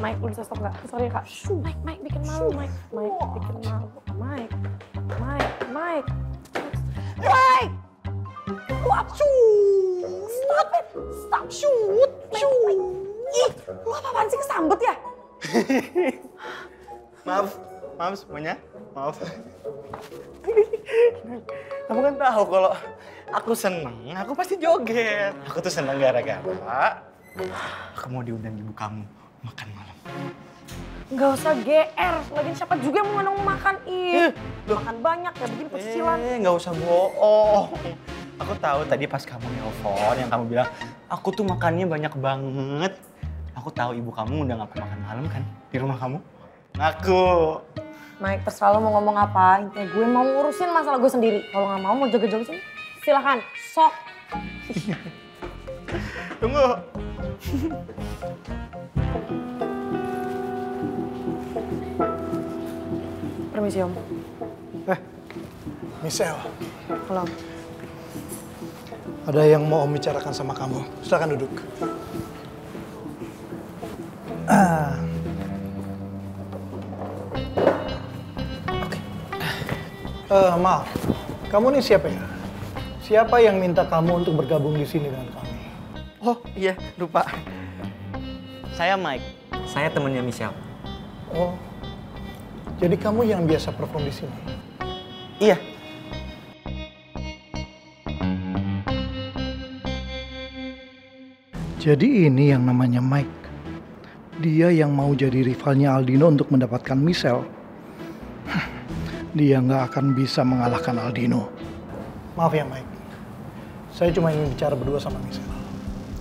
Mike, lu bisa stop nggak? Sorry kak. Mike bikin malu, Mike bikin malu. Mike. Lu apa? Stop it, stop shoot. Ih, lu apaan sih kesambet ya? Maaf semuanya, maaf. Kamu kan tahu kalau aku seneng, aku pasti joget. Aku tuh seneng gara-gara aku mau diundang ibu kamu makan malam. Nggak usah GR, lagian siapa juga yang mau makan? Makan banyak ya, begini pecicilan. Nggak usah bohong. Aku tahu tadi pas kamu nelfon yang kamu bilang, aku tuh makannya banyak banget. Aku tahu ibu kamu undang aku makan malam kan di rumah kamu. Ngaku. Mike, terserah lo mau ngomong apa, intinya gue mau ngurusin masalah gue sendiri. Kalau nggak mau joget-joget sini, silahkan, sok. Tunggu. Permisi Om. Michelle, Halo. ada yang mau Om bicarakan sama kamu. Silakan duduk. Oke. Maaf, kamu nih siapa ya? Siapa yang minta kamu untuk bergabung di sini dengan kami? Oh iya, lupa. Saya Mike. Saya temennya Michelle. Oh, jadi kamu yang biasa perform di sini? Iya. Jadi ini yang namanya Mike. Dia yang mau jadi rivalnya Aldino untuk mendapatkan Michelle. Dia nggak akan bisa mengalahkan Aldino. Maaf ya Mike, saya cuma ingin bicara berdua sama Michelle.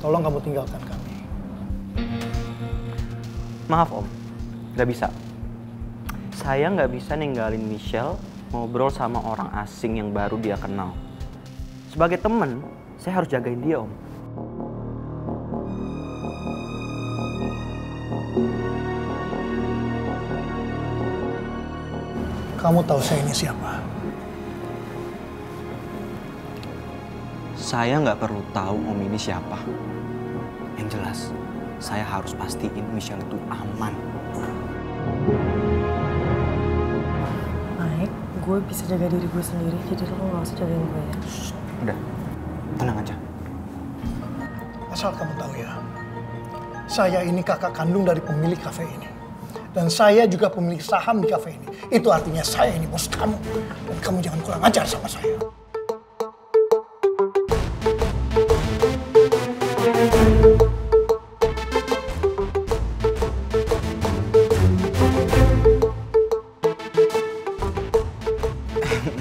Tolong kamu tinggalkan kami. Maaf Om, nggak bisa. Saya nggak bisa ninggalin Michelle ngobrol sama orang asing yang baru dia kenal. Sebagai temen, saya harus jagain dia Om. Kamu tahu saya ini siapa? Saya nggak perlu tahu Om ini siapa. Yang jelas, saya harus pastiin Michelle itu aman. Mike, gue bisa jaga diri gue sendiri, jadi lo gak usah jagain gue ya. Udah, tenang aja. Asal kamu tahu ya, saya ini kakak kandung dari pemilik kafe ini. Dan saya juga pemilik saham di kafe ini. Itu artinya saya ini bos kamu. Dan kamu jangan kurang ajar sama saya.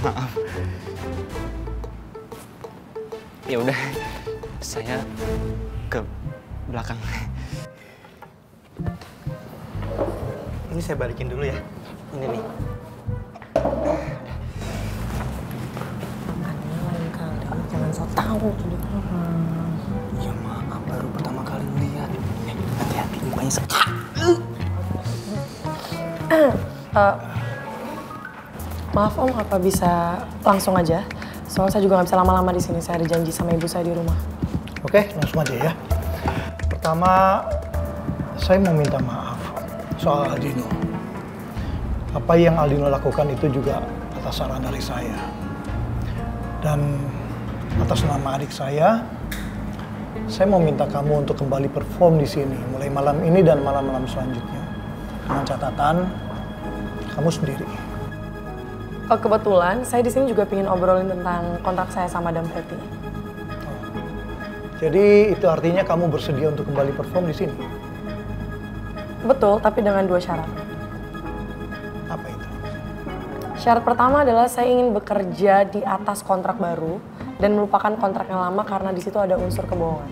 Maaf. Ya udah, saya ke belakang. Ini saya balikin dulu ya. Ini nih. Makanya lain kali jangan so tau jadi orang. Ya maaf, baru pertama kali lihat. Hati-hati mukanya sekak. Maaf Om, apa bisa langsung aja? Soalnya saya juga nggak bisa lama-lama di sini. Saya ada janji sama ibu saya di rumah. Oke, langsung aja ya. Pertama, saya mau minta maaf soal Aldino. Apa yang Aldino lakukan itu juga atas saran dari saya. Dan atas nama adik saya mau minta kamu untuk kembali perform di sini mulai malam ini dan malam-malam selanjutnya. Dengan catatan, kamu sendiri. Oh, kebetulan saya di sini juga pingin obrolin tentang kontrak saya sama Madam Pretty. Jadi itu artinya kamu bersedia untuk kembali perform di sini? Betul, tapi dengan 2 syarat. Apa itu? Syarat pertama adalah saya ingin bekerja di atas kontrak baru dan melupakan kontrak yang lama karena di situ ada unsur kebohongan.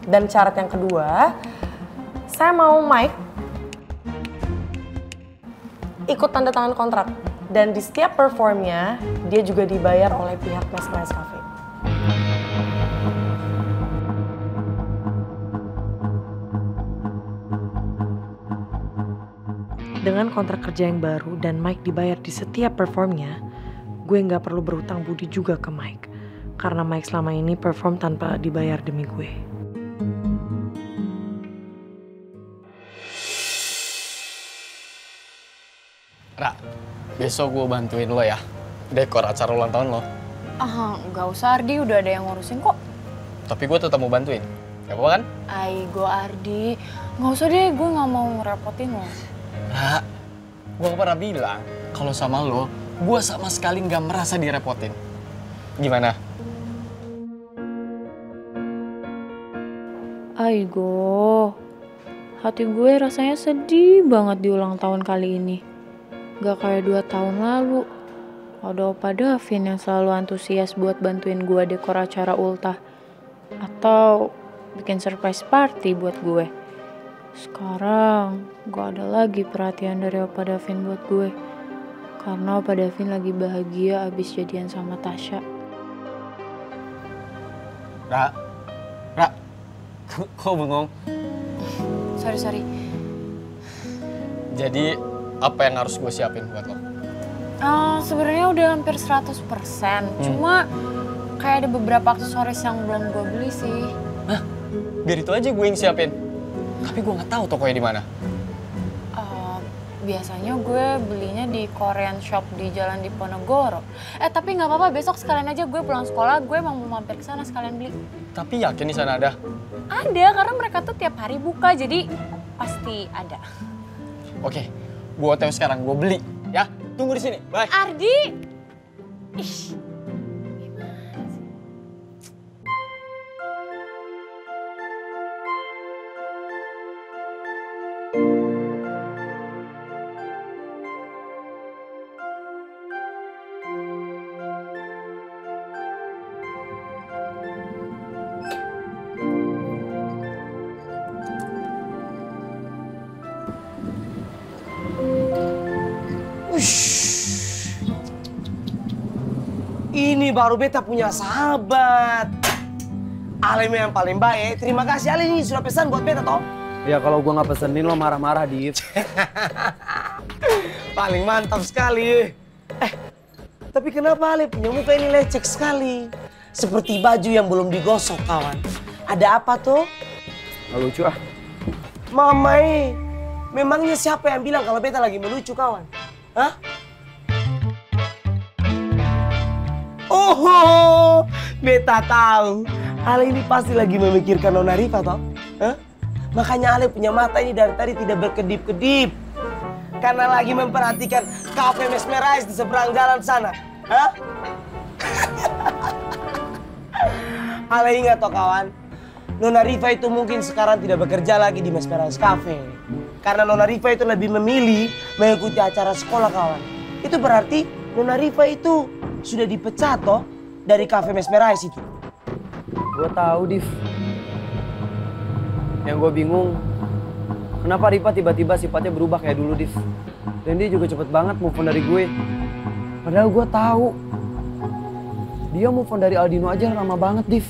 Dan syarat yang kedua, saya mau Mike ikut tanda tangan kontrak. Dan di setiap performnya, dia juga dibayar oleh pihak Mesmerize Cafe. Dengan kontrak kerja yang baru dan Mike dibayar di setiap performnya, gue nggak perlu berutang budi juga ke Mike. Karena Mike selama ini perform tanpa dibayar demi gue. Ra, besok gue bantuin lo ya, dekor acara ulang tahun lo. Nggak usah Ardi, udah ada yang ngurusin kok. Tapi gue tetap mau bantuin, gak apa-apa kan? Aigo Ardi, nggak usah deh, gue nggak mau ngerepotin lo. Ra, gue pernah bilang kalau sama lo, gue sama sekali nggak merasa direpotin. Gimana? Aigo, hati gue rasanya sedih banget di ulang tahun kali ini. Gak kayak 2 tahun lalu. Ada Opa Davin yang selalu antusias buat bantuin gue dekor acara ultah. Atau bikin surprise party buat gue. Sekarang gak ada lagi perhatian dari Opa Davin buat gue. Karena Opa Davin lagi bahagia abis jadian sama Tasya. Ra, kok bengong? Sorry. Jadi, apa yang harus gue siapin buat lo? Sebenarnya udah hampir 100%. Cuma kayak ada beberapa aksesoris yang belum gue beli sih. Hah? Biar itu aja gue yang siapin. Tapi gue nggak tahu tokonya di mana. Biasanya gue belinya di Korean shop di Jalan Diponegoro. Tapi nggak apa-apa, besok sekalian aja gue pulang sekolah, gue emang mau mampir ke sana sekalian beli. Tapi yakin di sana ada? Ada, karena mereka tuh tiap hari buka, jadi pasti ada. Oke, gue OTW sekarang, gue beli. Ya, tunggu di sini. Bye. Ardi! Ih. Ini baru beta punya sahabat. Ale yang paling baik. Terima kasih Ale ini sudah pesan buat beta toh. Ya kalau gua nggak pesenin lo marah-marah, Div. Paling mantap sekali. Tapi kenapa Ale punya muka ini lecek sekali? Seperti baju yang belum digosok, kawan. Ada apa tuh? Nggak lucu ah. Mamai, memangnya siapa yang bilang kalau beta lagi melucu, kawan? Hah? Oh, beta tahu. Ale ini pasti lagi memikirkan Nona Rifa toh? Hah? Makanya Ale punya mata ini dari tadi tidak berkedip-kedip. Karena lagi memperhatikan kafe Mesmerize di seberang jalan sana. Hah? Ale ingat toh kawan, Nona Rifa itu mungkin sekarang tidak bekerja lagi di Mesmerize Cafe. Karena Nona Rifa itu lebih memilih mengikuti acara sekolah, kawan. Itu berarti Nona Rifa itu sudah dipecat toh dari Cafe Mesmerize itu. Gue tahu, Div. Yang gue bingung, kenapa Rifa tiba-tiba sifatnya berubah kayak dulu, Div. Dan dia juga cepet banget move on dari gue. Padahal gue tahu dia move on dari Aldino aja lama banget, Div.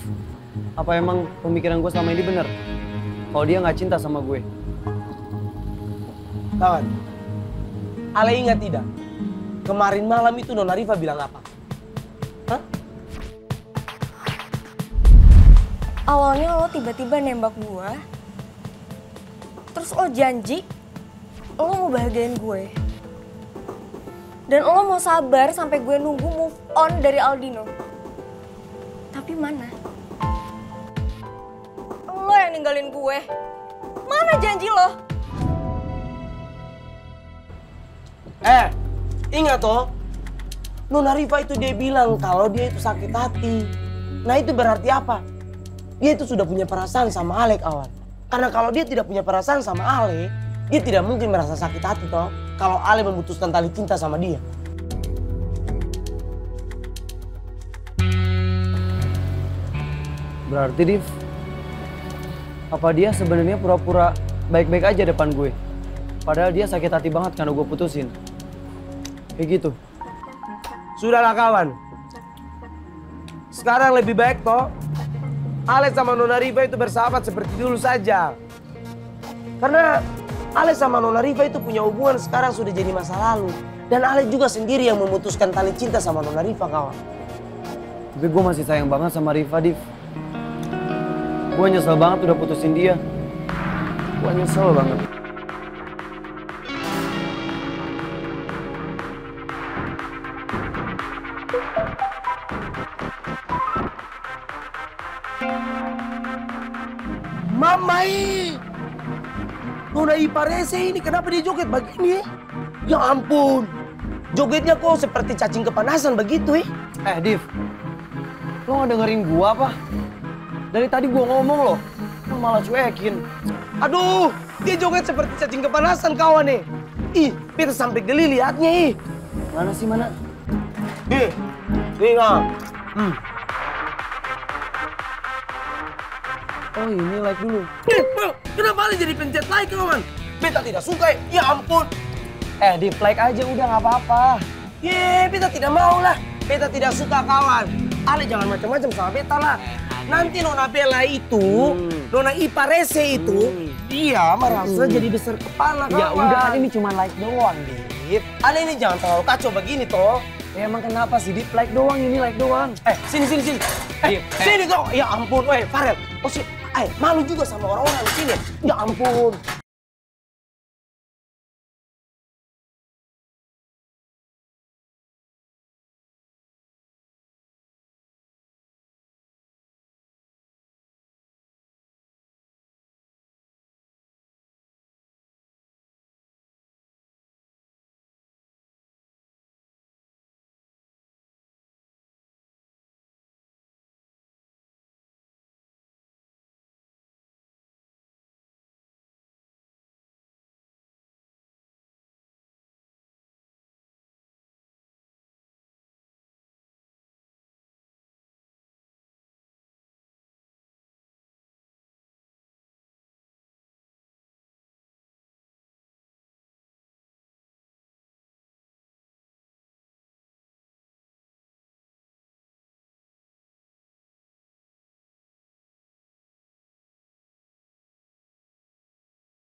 Apa emang pemikiran gue selama ini bener? Kalau dia nggak cinta sama gue. Kawan, Ale ingat tidak? Kemarin malam itu Nona Rifa bilang apa? Hah? Awalnya lo tiba-tiba nembak gue, terus lo janji lo mau bahagiain gue. Dan lo mau sabar sampai gue nunggu move on dari Aldino. Tapi mana? Lo yang ninggalin gue. Mana janji lo? Ingat toh, Nona Rifa itu dia bilang kalau dia itu sakit hati. Nah itu berarti apa? Dia itu sudah punya perasaan sama Ale, kawan. Karena kalau dia tidak punya perasaan sama Ale, dia tidak mungkin merasa sakit hati toh. Kalau Ale memutuskan tali cinta sama dia. Berarti, Div, apa dia sebenarnya pura-pura baik-baik aja depan gue? Padahal dia sakit hati banget karena gue putusin. Kayak gitu. Sudahlah kawan. Sekarang lebih baik toh Ale sama Nona Rifa itu bersahabat seperti dulu saja. Karena Ale sama Nona Rifa itu punya hubungan sekarang sudah jadi masa lalu. Dan Ale juga sendiri yang memutuskan tali cinta sama Nona Rifa, kawan. Tapi gue masih sayang banget sama Rifa, Div. Gue nyesel banget udah putusin dia. Gue nyesel banget. Mamai! Nona Iparese ini kenapa dia joget begini? Ya ampun. Jogetnya kok seperti cacing kepanasan begitu Div. Lo nggak dengerin gua apa? Dari tadi gua ngomong loh. Lo malah cuekin. Aduh, dia joget seperti cacing kepanasan kawan nih. Ih, beta sampai geli liatnya Mana sih mana? Nih nggak. Oh ini like dulu. Kenapa Ali jadi pencet like kawan? Beta tidak suka ya ampun. Div like aja udah nggak apa-apa. Beta tidak mau lah. Beta tidak suka kawan. Ale jangan macam-macam sama beta lah. Nanti Nona Bella itu, Nona Iparese itu, dia merasa jadi besar kepala kawan. Ya udah kan ini cuma like doang, Div. Ale ini jangan terlalu kacau begini toh. Ya emang kenapa sih, Div? Like doang, ini like doang. Sini. Sini toh. Ya ampun, Farel. Oh sih, malu juga sama orang-orang di sini. Ya ampun.